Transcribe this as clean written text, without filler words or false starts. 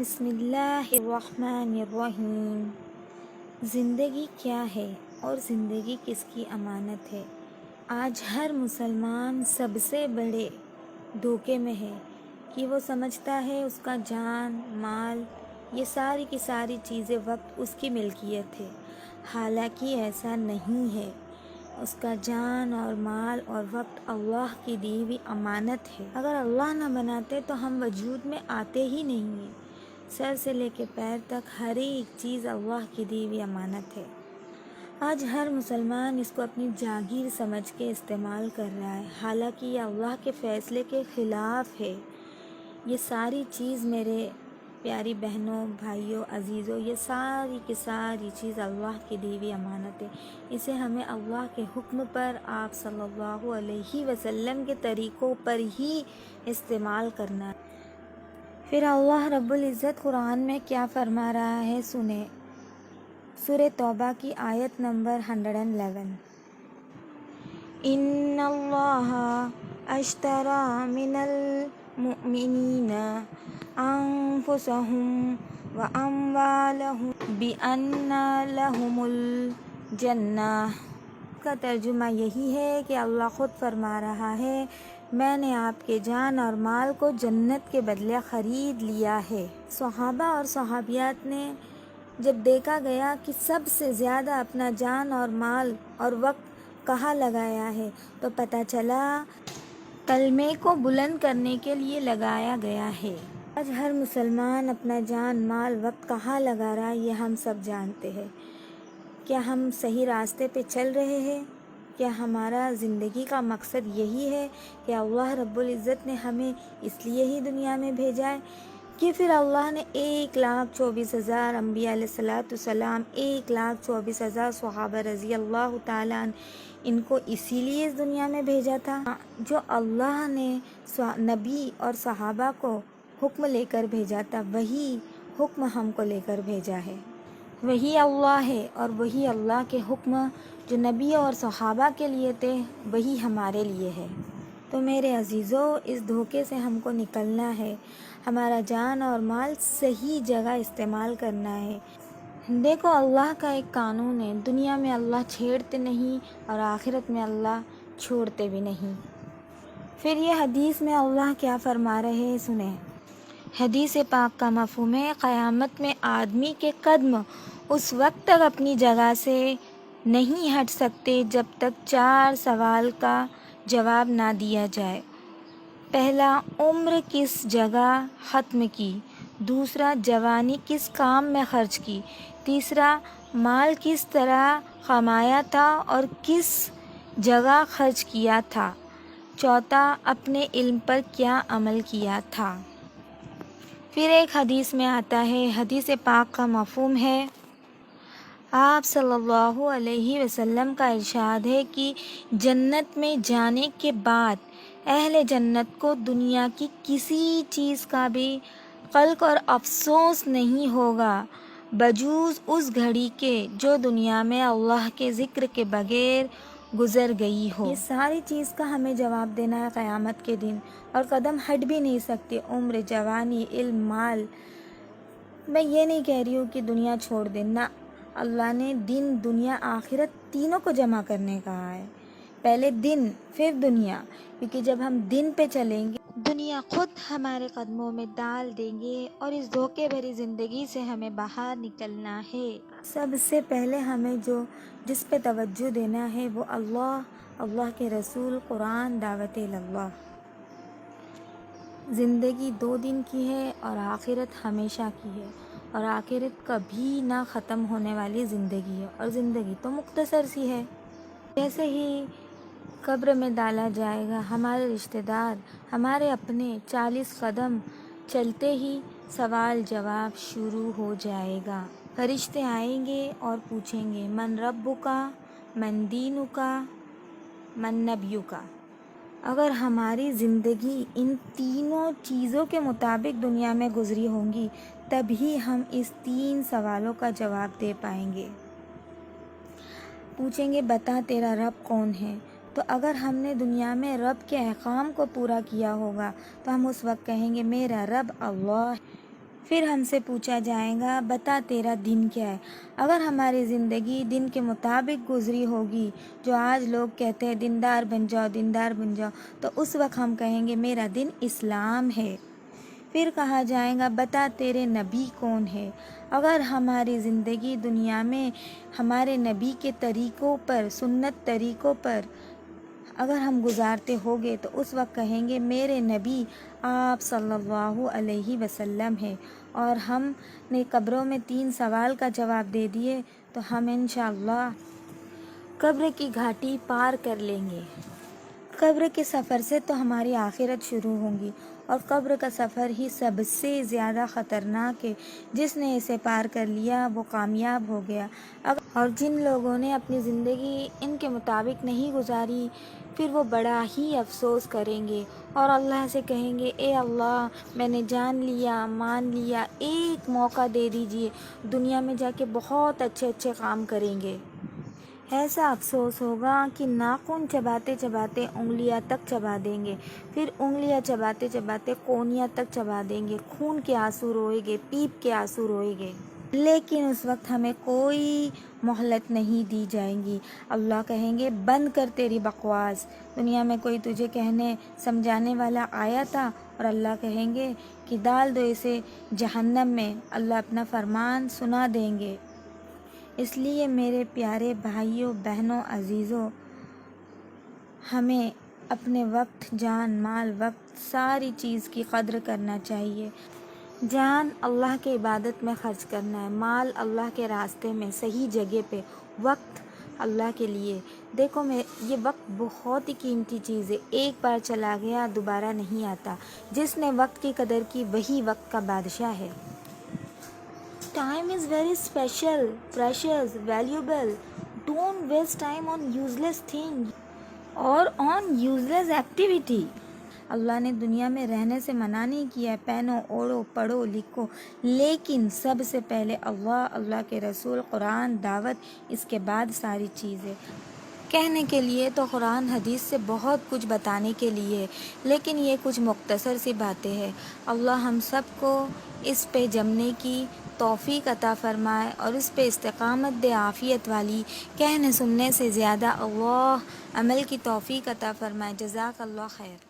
بسم اللہ الرحمن الرحیم۔ زندگی کیا ہے اور زندگی کس کی امانت ہے؟ آج ہر مسلمان سب سے بڑے دھوکے میں ہے کہ وہ سمجھتا ہے اس کا جان، مال، یہ ساری کی ساری چیزیں وقت اس کی ملکیت ہے، حالانکہ ایسا نہیں ہے۔ اس کا جان اور مال اور وقت اللہ کی دی ہوئی امانت ہے۔ اگر اللہ نہ بناتے تو ہم وجود میں آتے ہی نہیں ہیں۔ سر سے لے کے پیر تک ہر ایک چیز اللہ کی دی ہوئی امانت ہے۔ آج ہر مسلمان اس کو اپنی جاگیر سمجھ کے استعمال کر رہا ہے، حالانکہ یہ اللہ کے فیصلے کے خلاف ہے۔ یہ ساری چیز میرے پیاری بہنوں، بھائیوں، عزیزوں، یہ ساری کی ساری چیز اللہ کی دی ہوئی امانت ہے۔ اسے ہمیں اللہ کے حکم پر، آپ صلی اللہ علیہ وسلم کے طریقوں پر ہی استعمال کرنا ہے۔ پھر اللہ رب العزت قرآن میں کیا فرما رہا ہے سنیں۔ سورہ توبہ کی آیت نمبر 111۔ ان اللہ اشتری من المؤمنین انفسهم واموالهم بان لهم الجنہ۔ کا ترجمہ یہی ہے کہ اللہ خود فرما رہا ہے، میں نے آپ کے جان اور مال کو جنت کے بدلے خرید لیا ہے۔ صحابہ اور صحابیات نے جب دیکھا گیا کہ سب سے زیادہ اپنا جان اور مال اور وقت کہاں لگایا ہے تو پتہ چلا کلمے کو بلند کرنے کے لیے لگایا گیا ہے۔ آج ہر مسلمان اپنا جان، مال، وقت کہاں لگا رہا ہے یہ ہم سب جانتے ہیں۔ کیا ہم صحیح راستے پہ چل رہے ہیں؟ کیا ہمارا زندگی کا مقصد یہی ہے کہ اللہ رب العزت نے ہمیں اس لیے ہی دنیا میں بھیجا ہے کہ پھر اللہ نے 1,24,000 انبیاء علیہ السلام، 1,24,000 صحابہ رضی اللہ تعالیٰ عنہ، ان کو اسی لیے اس دنیا میں بھیجا تھا؟ جو اللہ نے نبی اور صحابہ کو حکم لے کر بھیجا تھا، وہی حکم ہم کو لے کر بھیجا ہے۔ وہی اللہ ہے اور وہی اللہ کے حکم جو نبی اور صحابہ کے لیے تھے وہی ہمارے لیے ہے۔ تو میرے عزیزوں، اس دھوکے سے ہم کو نکلنا ہے، ہمارا جان اور مال صحیح جگہ استعمال کرنا ہے۔ دیکھو، اللہ کا ایک قانون ہے، دنیا میں اللہ چھیڑتے نہیں اور آخرت میں اللہ چھوڑتے بھی نہیں۔ پھر یہ حدیث میں اللہ کیا فرما رہے ہیں سنیں۔ حدیث پاک کا مفہوم ہے، قیامت میں آدمی کے قدم اس وقت تک اپنی جگہ سے نہیں ہٹ سکتے جب تک 4 سوال کا جواب نہ دیا جائے۔ پہلا، عمر کس جگہ ختم کی؟ دوسرا، جوانی کس کام میں خرچ کی؟ تیسرا، مال کس طرح کمایا تھا اور کس جگہ خرچ کیا تھا؟ چوتھا، اپنے علم پر کیا عمل کیا تھا؟ پھر ایک حدیث میں آتا ہے، حدیث پاک کا مفہوم ہے، آپ صلی اللہ علیہ وسلم کا ارشاد ہے کہ جنت میں جانے کے بعد اہل جنت کو دنیا کی کسی چیز کا بھی قلق اور افسوس نہیں ہوگا بجز اس گھڑی کے جو دنیا میں اللہ کے ذکر کے بغیر گزر گئی ہو۔ یہ ساری چیز کا ہمیں جواب دینا ہے قیامت کے دن، اور قدم ہٹ بھی نہیں سکتے۔ عمر، جوانی، علم، مال۔ میں یہ نہیں کہہ رہی ہوں کہ دنیا چھوڑ دینا، اللہ نے دن، دنیا، آخرت تینوں کو جمع کرنے کہا ہے۔ پہلے دن پھر دنیا، کیونکہ جب ہم دن پہ چلیں گے دنیا خود ہمارے قدموں میں ڈال دیں گے، اور اس دھوکے بھری زندگی سے ہمیں باہر نکلنا ہے۔ سب سے پہلے ہمیں جس پہ توجہ دینا ہے وہ اللہ کے رسول، قرآن، دعوت اللہ۔ زندگی 2 دن کی ہے اور آخرت ہمیشہ کی ہے، اور آخرت کبھی نہ ختم ہونے والی زندگی ہے، اور زندگی تو مختصر سی ہے۔ جیسے ہی قبر میں ڈالا جائے گا، ہمارے رشتہ دار، ہمارے اپنے 40 قدم چلتے ہی سوال جواب شروع ہو جائے گا۔ فرشتے آئیں گے اور پوچھیں گے، من ربک، من دینک، من نبیک۔ اگر ہماری زندگی ان تینوں چیزوں کے مطابق دنیا میں گزری ہوں گی تبھی ہم اس 3 سوالوں کا جواب دے پائیں گے۔ پوچھیں گے، بتا تیرا رب کون ہے؟ تو اگر ہم نے دنیا میں رب کے احکام کو پورا کیا ہوگا تو ہم اس وقت کہیں گے، میرا رب اللہ ہے۔ پھر ہم سے پوچھا جائے گا بتا تیرا دن کیا ہے۔ اگر ہماری زندگی دن کے مطابق گزری ہوگی، جو آج لوگ کہتے ہیں دیندار بن جاؤ دیندار بن جاؤ، تو اس وقت ہم کہیں گے میرا دن اسلام ہے۔ پھر کہا جائے گا بتا تیرے نبی کون ہے۔ اگر ہماری زندگی دنیا میں ہمارے نبی کے طریقوں پر، سنت طریقوں پر اگر ہم گزارتے ہوگے تو اس وقت کہیں گے میرے نبی آپ صلی اللہ علیہ وسلم ہے۔ اور ہم نے قبروں میں 3 سوال کا جواب دے دیے تو ہم انشاءاللہ قبر کی گھاٹی پار کر لیں گے۔ قبر کے سفر سے تو ہماری آخرت شروع ہوگی، اور قبر کا سفر ہی سب سے زیادہ خطرناک ہے۔ جس نے اسے پار کر لیا وہ کامیاب ہو گیا، اور جن لوگوں نے اپنی زندگی ان کے مطابق نہیں گزاری پھر وہ بڑا ہی افسوس کریں گے اور اللہ سے کہیں گے اے اللہ میں نے جان لیا، مان لیا، ایک موقع دے دیجئے، دنیا میں جا کے بہت اچھے اچھے کام کریں گے۔ ایسا افسوس ہوگا کہ ناخن چباتے چباتے انگلیاں تک چبا دیں گے، پھر انگلیاں چباتے چباتے کونیاں تک چبا دیں گے، خون کے آنسو روئیں گے، پیپ کے آنسو روئیں گے، لیکن اس وقت ہمیں کوئی مہلت نہیں دی جائے گی۔ اللہ کہیں گے بند کر تیری بکواس، دنیا میں کوئی تجھے کہنے سمجھانے والا آیا تھا؟ اور اللہ کہیں گے کہ ڈال دو اسے جہنم میں۔ اللہ اپنا فرمان سنا دیں گے۔ اس لیے میرے پیارے بھائیوں بہنوں عزیزوں، ہمیں اپنے وقت، جان، مال، وقت ساری چیز کی قدر کرنا چاہیے۔ جان اللہ کے عبادت میں خرچ کرنا ہے، مال اللہ کے راستے میں صحیح جگہ پہ، وقت اللہ کے لیے۔ دیکھو یہ وقت بہت ہی قیمتی چیز ہے، ایک بار چلا گیا دوبارہ نہیں آتا۔ جس نے وقت کی قدر کی وہی وقت کا بادشاہ ہے۔ Time is very special, precious, valuable. Don't waste time on useless things or on useless activity. اللہ نے دنیا میں رہنے سے منع نہیں کیا ہے، پہنو، اوڑھو، پڑھو، لکھو، لیکن سب سے پہلے اللہ، اللہ کے رسول، قرآن، دعوت، اس کے بعد ساری چیزیں۔ کہنے کے لیے تو قرآن حدیث سے بہت کچھ بتانے کے لیے، لیکن یہ کچھ مختصر سی باتیں ہیں۔ اللہ ہم سب کو اس پہ جمنے کی توفیق عطا فرمائے اور اس پہ استقامت دے، عافیت والی، کہنے سننے سے زیادہ اللہ عمل کی توفیق عطا فرمائے۔ جزاک اللہ خیر۔